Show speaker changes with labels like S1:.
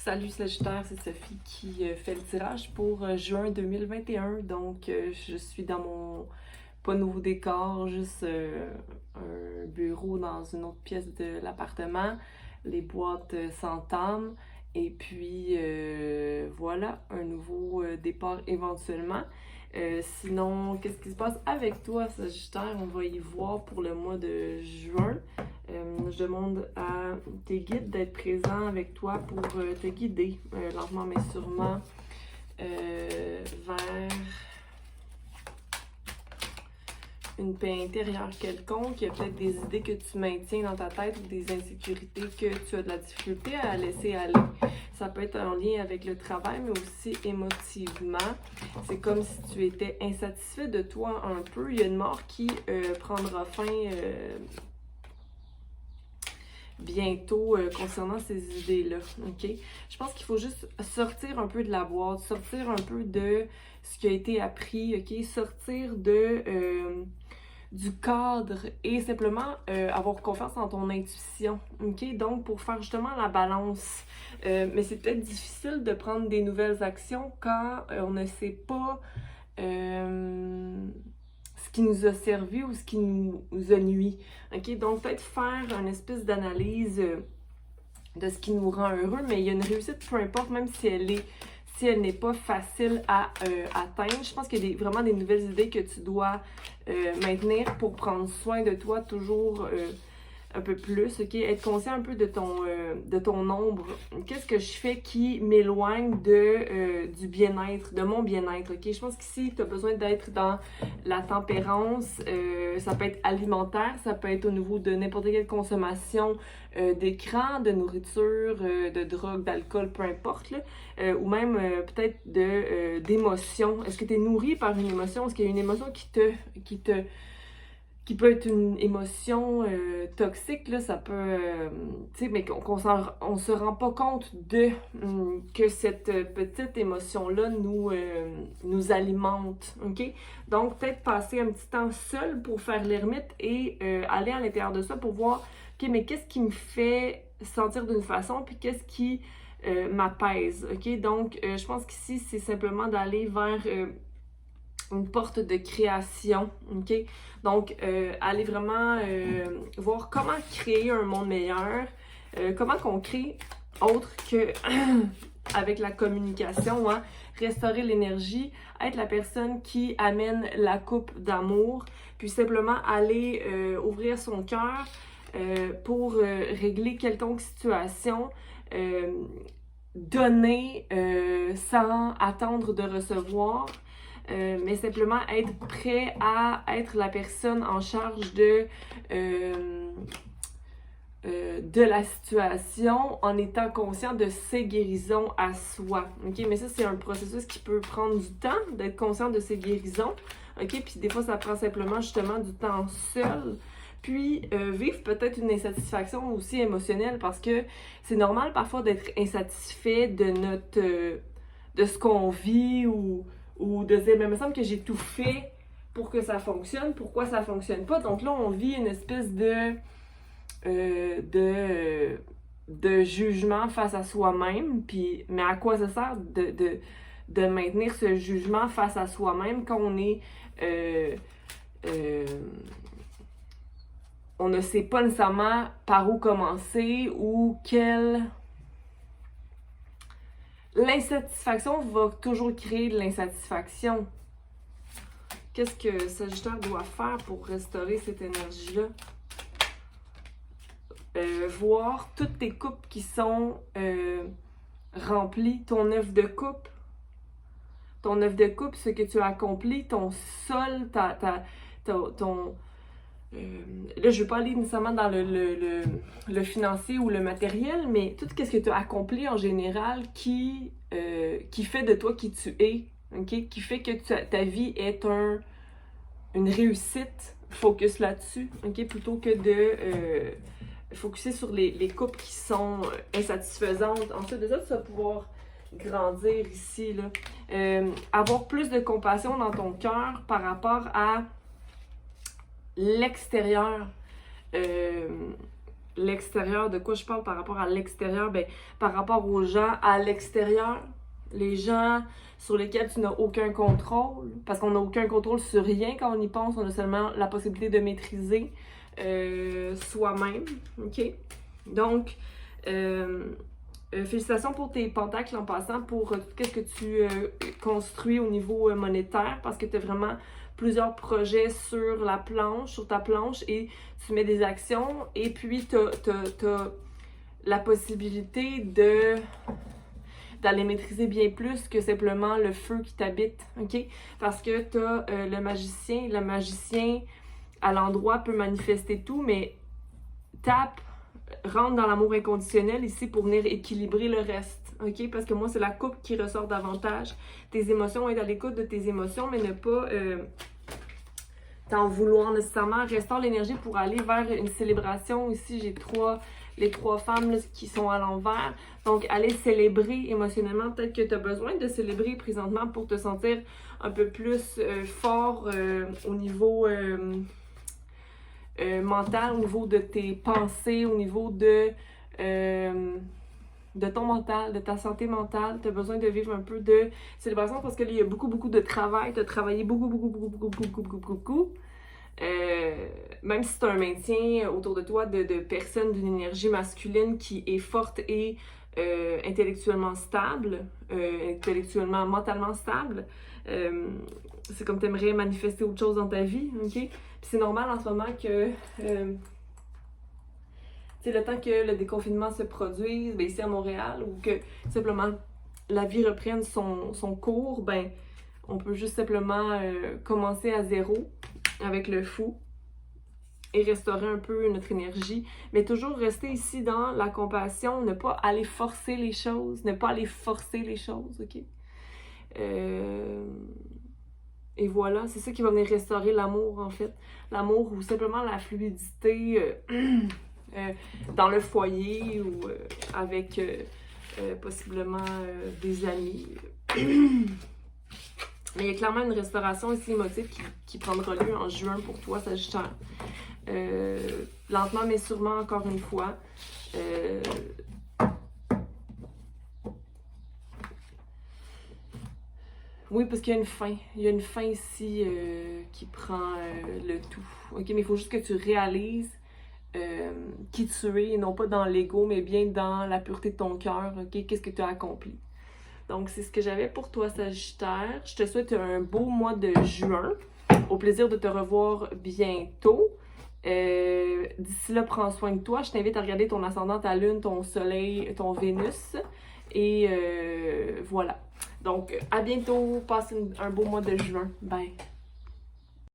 S1: Salut Sagittaire, c'est Sophie qui fait le tirage pour juin 2021. Donc, je suis dans mon pas nouveau décor, juste un bureau dans une autre pièce de l'appartement. Les boîtes s'entament. Et puis, voilà, un nouveau départ éventuellement. Sinon, qu'est-ce qui se passe avec toi, Sagittaire? On va y voir pour le mois de juin. Je demande à tes guides d'être présents avec toi pour te guider lentement mais sûrement vers une paix intérieure quelconque. Il y a peut-être des idées que tu maintiens dans ta tête ou des insécurités que tu as de la difficulté à laisser aller. Ça peut être en lien avec le travail, mais aussi émotivement. C'est comme si tu étais insatisfait de toi un peu. Il y a une mort qui prendra fin bientôt concernant ces idées-là, ok? Je pense qu'il faut juste sortir un peu de la boîte, sortir un peu de ce qui a été appris, ok? Sortir du cadre et simplement avoir confiance en ton intuition, ok? Donc, pour faire justement la balance. Mais c'est peut-être difficile de prendre des nouvelles actions quand on ne sait pas ce qui nous a servi ou ce qui nous a nui. Ok? Donc, peut-être faire une espèce d'analyse de ce qui nous rend heureux, mais il y a une réussite, peu importe, même si elle n'est pas facile à atteindre. Je pense qu'il y a vraiment des nouvelles idées que tu dois maintenir pour prendre soin de toi toujours un peu plus, ok? Être conscient un peu de ton ombre. Qu'est-ce que je fais qui m'éloigne du bien-être, de mon bien-être, ok? Je pense qu'ici, tu as besoin d'être dans la tempérance. Ça peut être alimentaire, ça peut être au niveau de n'importe quelle consommation d'écran, de nourriture, de drogue, d'alcool, peu importe, là. Ou même peut-être d'émotion. Est-ce que tu es nourri par une émotion? Est-ce qu'il y a une émotion qui peut être une émotion toxique, là, ça peut, tu sais, mais on se rend pas compte que cette petite émotion-là nous alimente, ok? Donc, peut-être passer un petit temps seul pour faire l'ermite et aller à l'intérieur de ça pour voir, ok, mais qu'est-ce qui me fait sentir d'une façon, puis qu'est-ce qui m'apaise, ok? Donc, je pense qu'ici, c'est simplement d'aller vers une porte de création, ok? Donc, aller vraiment voir comment créer un monde meilleur, comment qu'on crée autre que avec la communication, hein? Restaurer l'énergie, être la personne qui amène la coupe d'amour, puis simplement aller ouvrir son cœur pour régler quelconque situation, donner sans attendre de recevoir. Mais simplement être prêt à être la personne en charge de la situation en étant conscient de ses guérisons à soi. Ok? Mais ça, c'est un processus qui peut prendre du temps d'être conscient de ses guérisons. Ok? Puis des fois, ça prend simplement justement du temps seul. Puis vivre peut-être une insatisfaction aussi émotionnelle parce que c'est normal parfois d'être insatisfait de ce qu'on vit ou de dire, mais il me semble que j'ai tout fait pour que ça fonctionne, pourquoi ça fonctionne pas? Donc là, on vit une espèce de jugement face à soi-même, puis, mais à quoi ça sert de maintenir ce jugement face à soi-même quand on ne sait pas nécessairement par où commencer ou l'insatisfaction va toujours créer de l'insatisfaction. Qu'est-ce que Sagittaire doit faire pour restaurer cette énergie-là? Voir toutes tes coupes qui sont remplies, ton œuf de coupe, ce que tu as accompli, ton sol, ton là, je ne veux pas aller nécessairement dans le financier ou le matériel, mais tout ce que tu as accompli en général qui fait de toi qui tu es, okay? Qui fait que ta vie est une réussite. Focus là-dessus, okay? Plutôt que de focuser sur les coupes qui sont insatisfaisantes. Ensuite de ça, tu vas pouvoir grandir ici, là. Avoir plus de compassion dans ton cœur par rapport à l'extérieur. l'extérieur. De quoi je parle par rapport à l'extérieur? Ben, par rapport aux gens à l'extérieur. Les gens sur lesquels tu n'as aucun contrôle. Parce qu'on n'a aucun contrôle sur rien quand on y pense. On a seulement la possibilité de maîtriser soi-même. OK? Donc, félicitations pour tes pentacles en passant, pour tout ce que tu construis au niveau monétaire, parce que tu as vraiment plusieurs projets sur la planche, sur ta planche, et tu mets des actions, et puis tu as la possibilité d'aller maîtriser bien plus que simplement le feu qui t'habite, OK? Parce que tu as le magicien à l'endroit peut manifester tout, mais rentre dans l'amour inconditionnel ici pour venir équilibrer le reste, OK? Parce que moi, c'est la coupe qui ressort davantage. Tes émotions, être à l'écoute de tes émotions, mais ne pas t'en vouloir nécessairement. Restaure l'énergie pour aller vers une célébration. Ici, j'ai les trois femmes là, qui sont à l'envers. Donc, aller célébrer émotionnellement. Peut-être que tu as besoin de célébrer présentement pour te sentir un peu plus fort au niveau mental, au niveau de tes pensées, au niveau de ton mental, de ta santé mentale. Tu as besoin de vivre un peu de célébration parce qu'il y a beaucoup de travail. Tu as travaillé beaucoup. Même si tu as un maintien autour de toi de personnes d'une énergie masculine qui est forte et intellectuellement stable, mentalement stable, c'est comme tu aimerais manifester autre chose dans ta vie, OK? Puis c'est normal en ce moment que le temps que le déconfinement se produise, ben, ici à Montréal, ou que simplement la vie reprenne son cours, ben on peut juste simplement commencer à zéro avec le fou et restaurer un peu notre énergie, mais toujours rester ici dans la compassion, ne pas aller forcer les choses, OK? Et voilà, c'est ça qui va venir restaurer l'amour, en fait. L'amour ou simplement la fluidité dans le foyer ou avec possiblement des amis. Mais il y a clairement une restauration ici émotive qui prendra lieu en juin pour toi, Sagittaire. Lentement mais sûrement, encore une fois. Oui, parce qu'il y a une fin. Il y a une fin ici qui prend le tout. OK, mais il faut juste que tu réalises qui tu es, non pas dans l'ego, mais bien dans la pureté de ton cœur. OK, qu'est-ce que tu as accompli? Donc, c'est ce que j'avais pour toi, Sagittaire. Je te souhaite un beau mois de juin. Au plaisir de te revoir bientôt. D'ici là, prends soin de toi. Je t'invite à regarder ton ascendant, ta lune, ton soleil, ton Vénus. Et voilà. Donc, à bientôt. Passe un beau mois de juin. Bye.